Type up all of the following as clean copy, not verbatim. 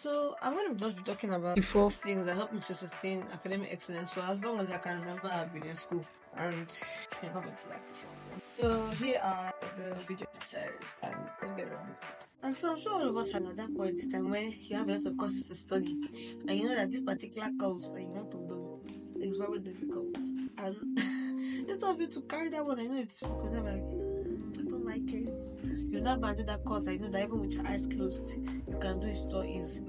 So I'm going to just be talking about the four things that help me to sustain academic excellence for as long as I can remember I've been in school. And you're not going to like the fourth one. So here are the video details and let's get on with it. And so I'm sure all of us have at that point in time where you have a lot of courses to study and you know that this particular course that you want to do is very difficult. And instead of you to carry that one, I know it's difficult. I'm like, I don't like it. You now go and do that course. I know that even with your eyes closed, you can do it so easy.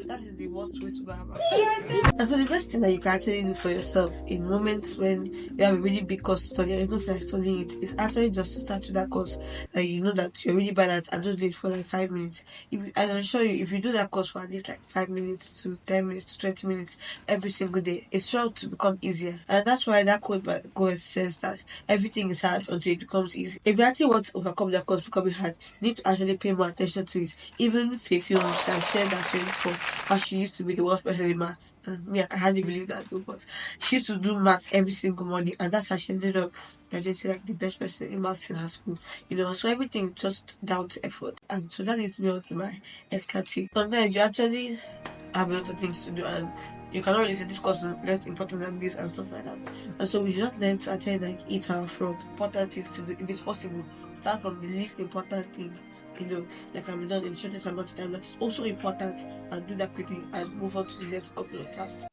That is the worst way to go about it. And so the best thing that you can actually do for yourself in moments when you have a really big course to study and you don't feel like studying it is actually just to start with that course that you know that you're really bad at and just do it for like 5 minutes. And I'm sure you, if you do that course for at least like 5 minutes to 10 minutes to 20 minutes every single day, it's sure to become easier. And that's why that quote by God says that everything is hard until it becomes easy. If you actually want to overcome that course becoming hard, you need to actually pay more attention to it. Even if you feel can share that story for how she used to be the worst person in maths. And me, I can hardly believe that though, but she used to do maths every single morning, and that's how she ended up graduating like the best person in maths in her school. So everything is just down to effort. And so that leads me on to my extra tip. Sometimes you actually have a lot of things to do and you cannot really say this course is less important than this and stuff like that. And so we should just learn to actually like eat our frog. Important things to do if it's possible. Start from the least important thing. That can be done in the shortest amount of time that's also important, and do that quickly and move on to the next couple of tasks.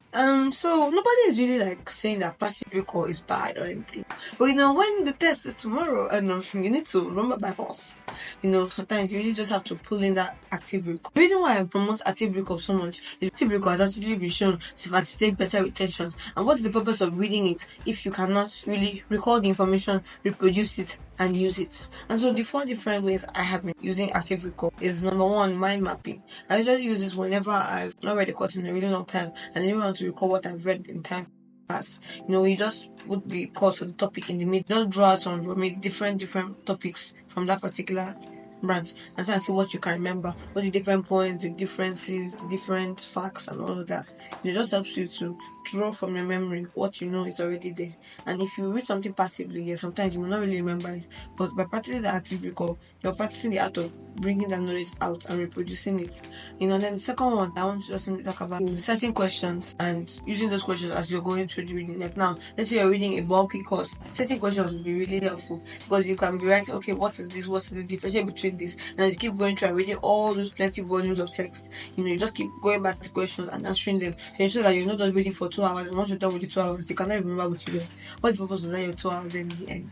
So nobody is really like saying that passive recall is bad or anything. But when the test is tomorrow and you need to remember by force. Sometimes you really just have to pull in that active recall. The reason why I promote active recall so much is active recall has actually been shown to facilitate better retention. And what's the purpose of reading it if you cannot really recall the information, reproduce it, and use it? And so the 4 different ways I have been using active recall is number 1, mind mapping. I usually use this whenever I've not read a course in a really long time and I want to recall what I've read in time past. You just put the course or the topic in the middle, just draw out some from it, different topics from that particular branch, and try and see what you can remember, what the different points, the differences, the different facts and all of that. It just helps you to draw from your memory what you know is already there. And if you read something passively, sometimes you will not really remember it, but by practicing the active recall, you're practicing the art of bringing that knowledge out and reproducing it. Then the second one I want to just talk about setting questions and using those questions as you're going through the reading. Like now, let's say you're reading a bulky course, setting questions will be really helpful because you can be writing, okay, what is this, what's the difference between this, and as you keep going through and reading all those plenty volumes of text, you just keep going back to the questions and answering them to ensure that you're not just reading for 2 hours, and once you're done with the 2 hours you cannot remember what you read. What's the purpose of that your 2 hours in the end?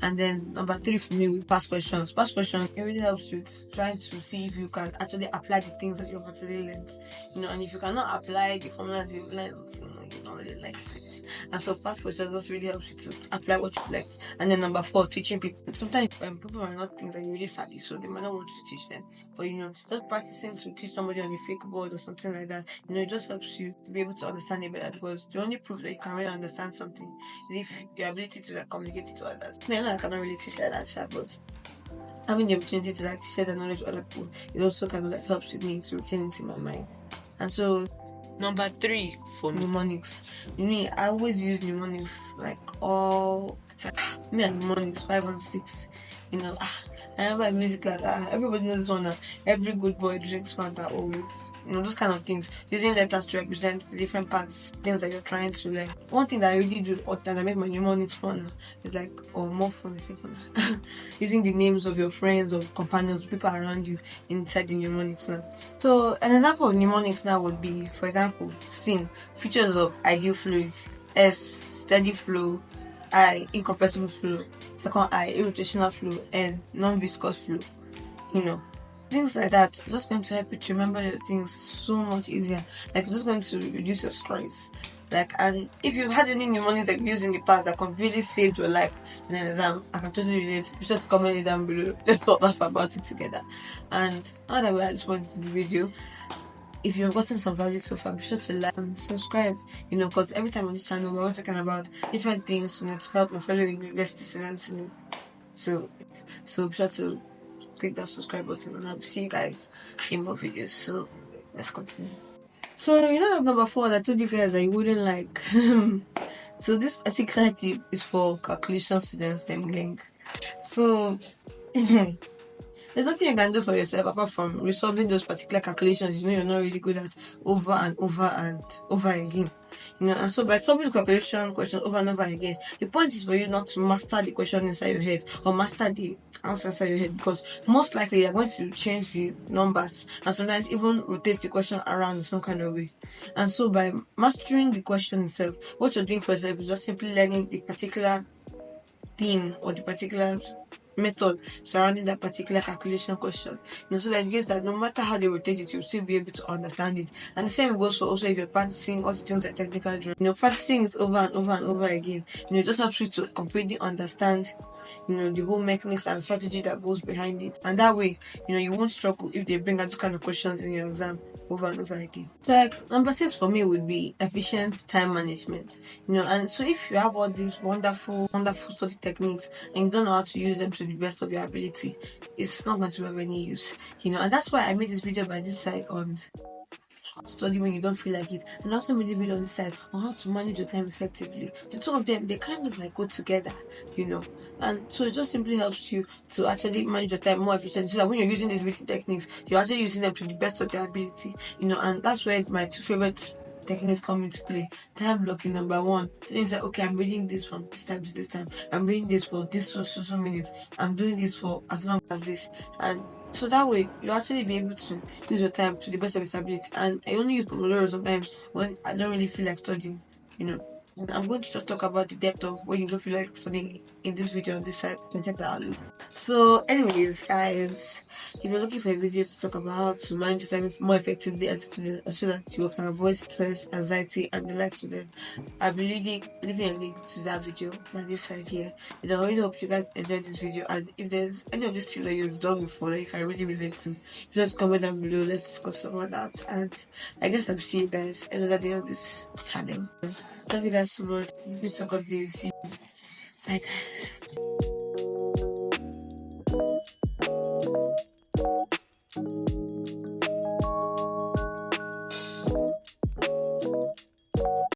And then number 3 for me with past questions. Past questions, it really helps with trying to see if you can actually apply the things that you've actually learned. And if you cannot apply the formulas you've learned, you don't really like it. And so past questions just really helps you to apply what you've learned. And then number 4, teaching people. Sometimes people might not think that you're really savvy, so they might not want you to teach them. But just practicing to teach somebody on a fake board or something like that, it just helps you to be able to understand it better, because the only proof that you can really understand something is if your ability to communicate it to others. I cannot really teach like that, but having the opportunity to share the knowledge with other people, it also kind of helps with me to retain it in my mind. And so number 3 for mnemonics. I always use mnemonics all the time. Me and mnemonics 5 and 6. I remember in music class, everybody knows this one now. Every good boy drinks Fanta always. Those kind of things. Using letters to represent the different parts, things that you're trying to learn. One thing that I really do all the time that makes my mnemonics fun is more fun, I say fun. Using the names of your friends or companions, people around you inside the mnemonics now. So an example of mnemonics now would be, for example, SIN, features of ideal fluids, S, steady flow, I, incompressible flow, second I, irrotational flow, and non-viscous flow. Things like that. It's just going to help you to remember your things so much easier. It's just going to reduce your stress. And if you've had any mnemonics that you've used in the past that completely saved your life in an exam, I can totally relate. Be sure to comment it down below. Let's talk about it together. And now that we're at this point in the video, if you've gotten some value so far, be sure to like and subscribe, because every time on this channel we're talking about different things, to help my fellow university students, So be sure to click that subscribe button, and I'll see you guys in more videos. So let's continue. So number 4 that I told you guys that you wouldn't like. So this particular tip is for calculation students, them gang. So There's nothing you can do for yourself apart from resolving those particular calculations you're not really good at over and over and over again. And so by solving the calculation question over and over again, the point is for you not to master the question inside your head or master the answer inside your head, because most likely you're going to change the numbers and sometimes even rotate the question around in some kind of way. And so by mastering the question itself, what you're doing for yourself is just simply learning the particular theme or the particular method surrounding that particular calculation question. So that in case that no matter how they rotate it, you'll still be able to understand it. And the same goes for also if you're practicing all the things like technical drawing. Practicing it over and over and over again, it just helps you to completely understand, the whole mechanics and strategy that goes behind it. And that way, you won't struggle if they bring out those kind of questions in your exam over and over again. So like number 6 for me would be efficient time management. And so if you have all these wonderful study techniques and you don't know how to use them to the best of your ability, it's not going to have any use. And that's why I made this video by this side on how to study when you don't feel like it, and also made a video on this side on how to manage your time effectively. The two of them, they kind of like go together, and so it just simply helps you to actually manage your time more efficiently, so that when you're using these reading techniques, you're actually using them to the best of their ability. And that's where my two favorite techniques come into play. Time blocking, number one. So it's like, okay, I'm reading this from this time to this time. I'm reading this for this so minutes. I'm doing this for as long as this. And so that way, you actually be able to use your time to the best of its ability. And I only use Pomodoro sometimes when I don't really feel like studying, And I'm going to just talk about the depth of when you don't feel like studying in this video on this side. You can check that out later. So, anyways, guys, if you're looking for a video to talk about how to manage your time more effectively as a student, so that you can avoid stress, anxiety, and the likes of them, I'll be leaving a link to that video on this side here. I really hope you guys enjoyed this video. And if there's any of these things that you've done before that you can really relate to, just comment down below. Let's discuss about that. And I guess I'll see you guys another day on this channel. Love you guys so much. Please so God bless you. Bye, guys.